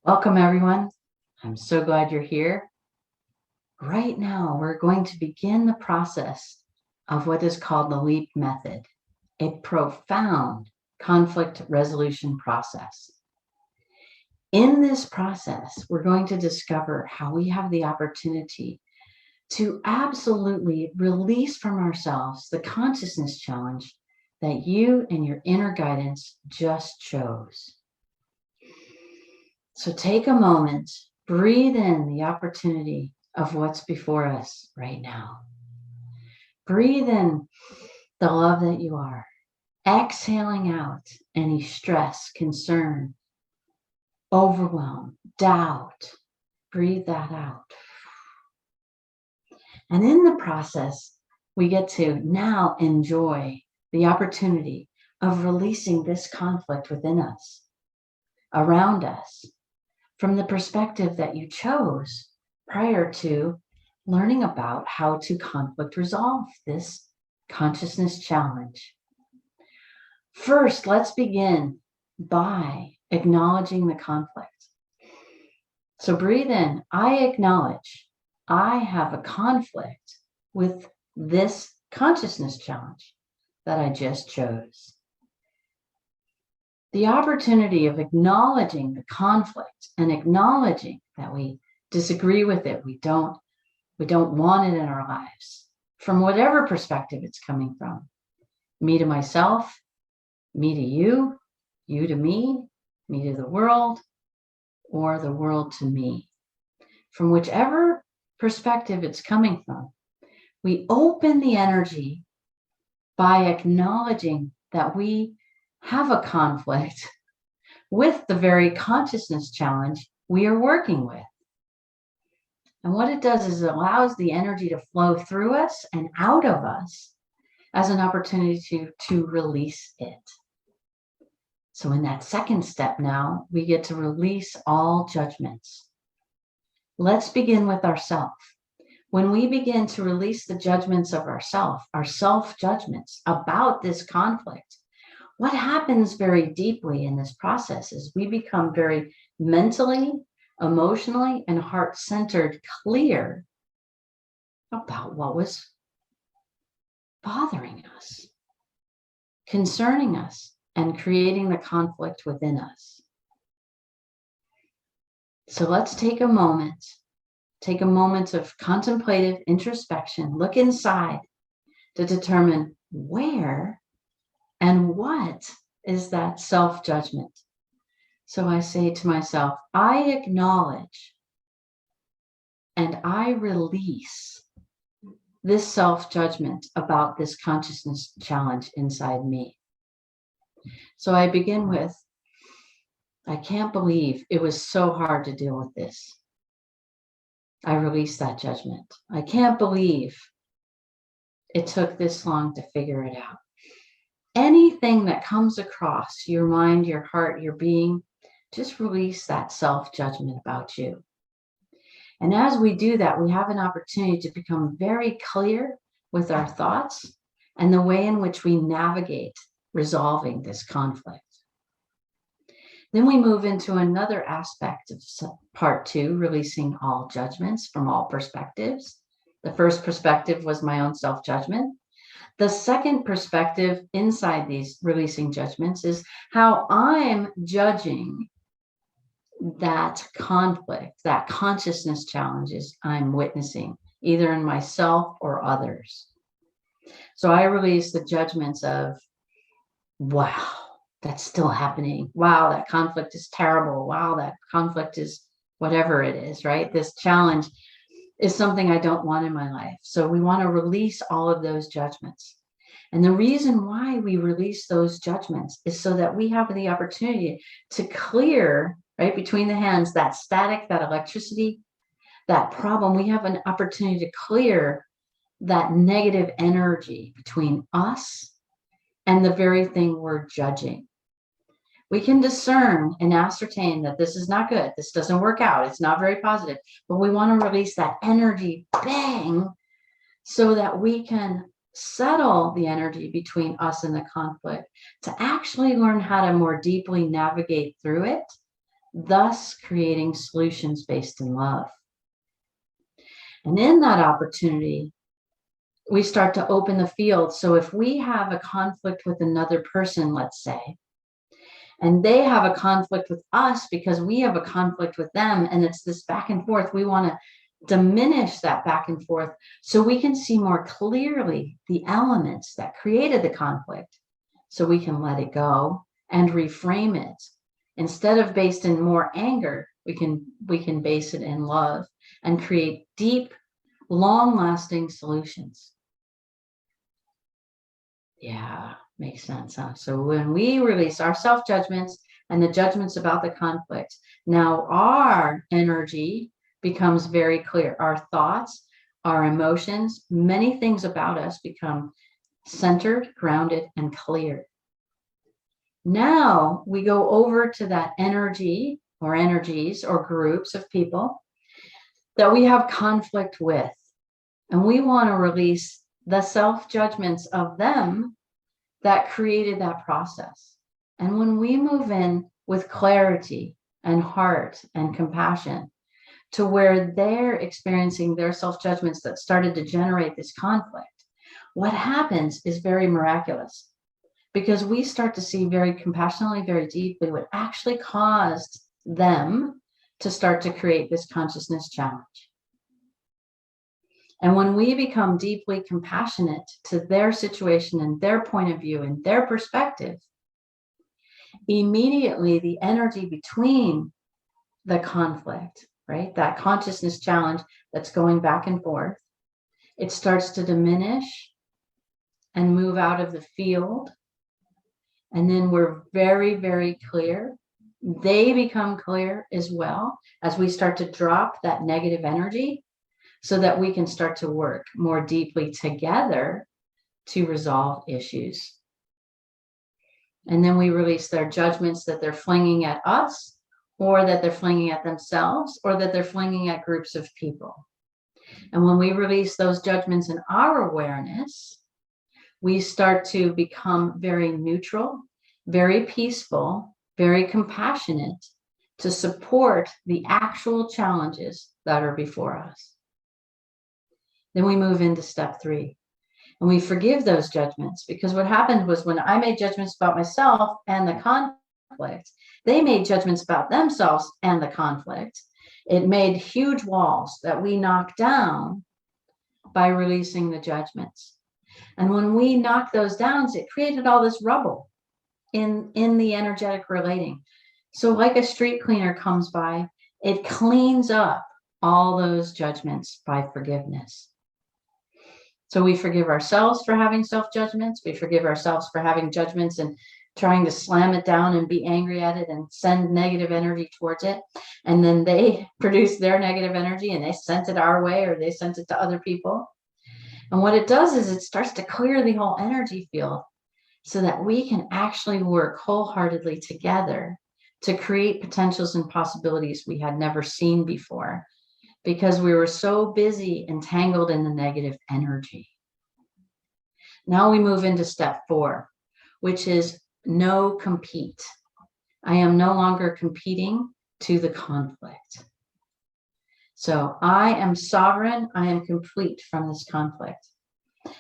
Welcome, everyone. I'm so glad you're here. Right now, we're going to begin the process of what is called the LEAP method, a profound conflict resolution process. In this process, we're going to discover how we have the opportunity to absolutely release from ourselves the consciousness challenge that you and your inner guidance just chose. So take a moment, breathe in the opportunity of what's before us right now. Breathe in the love that you are, exhaling out any stress, concern, overwhelm, doubt. Breathe that out. And in the process, we get to now enjoy the opportunity of releasing this conflict within us, around us, from the perspective that you chose prior to learning about how to conflict resolve this consciousness challenge. First, let's begin by acknowledging the conflict. So breathe in. I acknowledge I have a conflict with this consciousness challenge that I just chose. The opportunity of acknowledging the conflict and acknowledging that we disagree with it, we don't want it in our lives, from whatever perspective it's coming from. Me to myself, me to you, you to me to the world, or the world to me. From whichever perspective it's coming from, we open the energy by acknowledging that we have a conflict with the very consciousness challenge we are working with. And what it does is it allows the energy to flow through us and out of us as an opportunity to release it. So in that second step now, we get to release all judgments. Let's begin with ourself. When we begin to release the judgments of ourself, our self-judgments about this conflict, what happens very deeply in this process is we become very mentally, emotionally, and heart-centered clear about what was bothering us, concerning us, and creating the conflict within us. So let's take a moment of contemplative introspection, look inside to determine where and what is that self-judgment. So I say to myself, I acknowledge and I release this self-judgment about this consciousness challenge inside me. So I begin with, I can't believe it was so hard to deal with this. I release that judgment. I can't believe it took this long to figure it out. Anything that comes across your mind, your heart, your being, just release that self-judgment about you. And as we do that, we have an opportunity to become very clear with our thoughts and the way in which we navigate resolving this conflict. Then we move into another aspect of part 2, releasing all judgments from all perspectives. The first perspective was my own self-judgment. The second perspective inside these releasing judgments is how I'm judging that conflict, that consciousness challenges I'm witnessing, either in myself or others. So I release the judgments of, wow, that's still happening. Wow, that conflict is terrible. Wow, that conflict is whatever it is, right? This challenge is something I don't want in my life. So we want to release all of those judgments. And the reason why we release those judgments is so that we have the opportunity to clear, right, between the hands, that static, that electricity, that problem. We have an opportunity to clear that negative energy between us and the very thing we're judging. We can discern and ascertain that this is not good. This doesn't work out. It's not very positive. But we want to release that energy, bang, so that we can settle the energy between us and the conflict to actually learn how to more deeply navigate through it thus creating solutions based in love. And in that opportunity, we start to open the field. So if we have a conflict with another person, let's say, and they have a conflict with us because we have a conflict with them, and it's this back and forth, we want to diminish that back and forth so we can see more clearly the elements that created the conflict, so we can let it go and reframe it. Instead of based in more anger, we can base it in love and create deep, long-lasting solutions. Yeah, makes sense, huh? So when we release our self-judgments and the judgments about the conflict, now our energy becomes very clear. Our thoughts, our emotions, many things about us become centered, grounded, and clear. Now we go over to that energy or energies or groups of people that we have conflict with, and we want to release the self-judgments of them that created that process. And when we move in with clarity and heart and compassion to where they're experiencing their self-judgments that started to generate this conflict, what happens is very miraculous, because we start to see very compassionately, very deeply what actually caused them to start to create this consciousness challenge. And when we become deeply compassionate to their situation and their point of view and their perspective, immediately the energy between the conflict, right, that consciousness challenge that's going back and forth, it starts to diminish and move out of the field. And then we're very, very clear. They become clear as well as we start to drop that negative energy, so that we can start to work more deeply together to resolve issues. And then we release their judgments that they're flinging at us, or that they're flinging at themselves, or that they're flinging at groups of people. And when we release those judgments in our awareness, we start to become very neutral, very peaceful, very compassionate to support the actual challenges that are before us. Then we move into step 3, and we forgive those judgments, because what happened was when I made judgments about myself and the conflict, they made judgments about themselves and the conflict. It made huge walls that we knocked down by releasing the judgments. And when we knocked those down, it created all this rubble in the energetic relating. So like a street cleaner comes by, it cleans up all those judgments by forgiveness. So we forgive ourselves for having self-judgments. We forgive ourselves for having judgments and trying to slam it down and be angry at it and send negative energy towards it. And then they produce their negative energy and they sent it our way, or they sent it to other people. And what it does is it starts to clear the whole energy field so that we can actually work wholeheartedly together to create potentials and possibilities we had never seen before, because we were so busy entangled in the negative energy. Now we move into step 4, which is no compete. I am no longer competing to the conflict. So I am sovereign, I am complete from this conflict.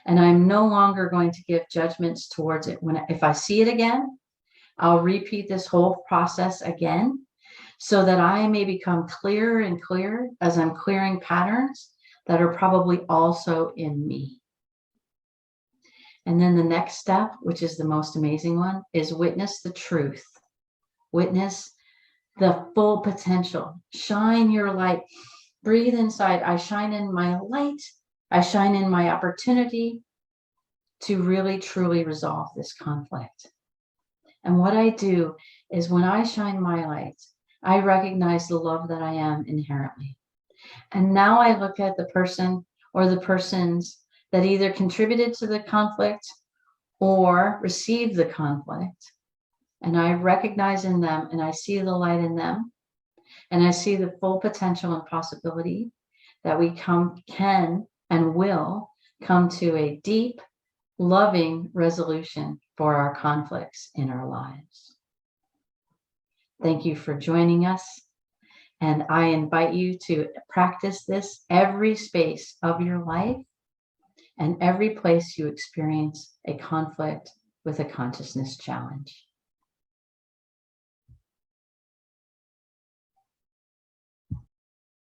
And I'm no longer going to give judgments towards it. If I see it again, I'll repeat this whole process again, so that I may become clearer and clearer as I'm clearing patterns that are probably also in me. And then the next step, which is the most amazing one, is witness the truth. Witness the full potential. Shine your light. Breathe inside. I shine in my light. I shine in my opportunity to really, truly resolve this conflict. And what I do is when I shine my light, I recognize the love that I am inherently. And now I look at the person or the persons that either contributed to the conflict or received the conflict. And I recognize in them, and I see the light in them, and I see the full potential and possibility that we can and will come to a deep, loving resolution for our conflicts in our lives. Thank you for joining us. And I invite you to practice this every space of your life and every place you experience a conflict with a consciousness challenge.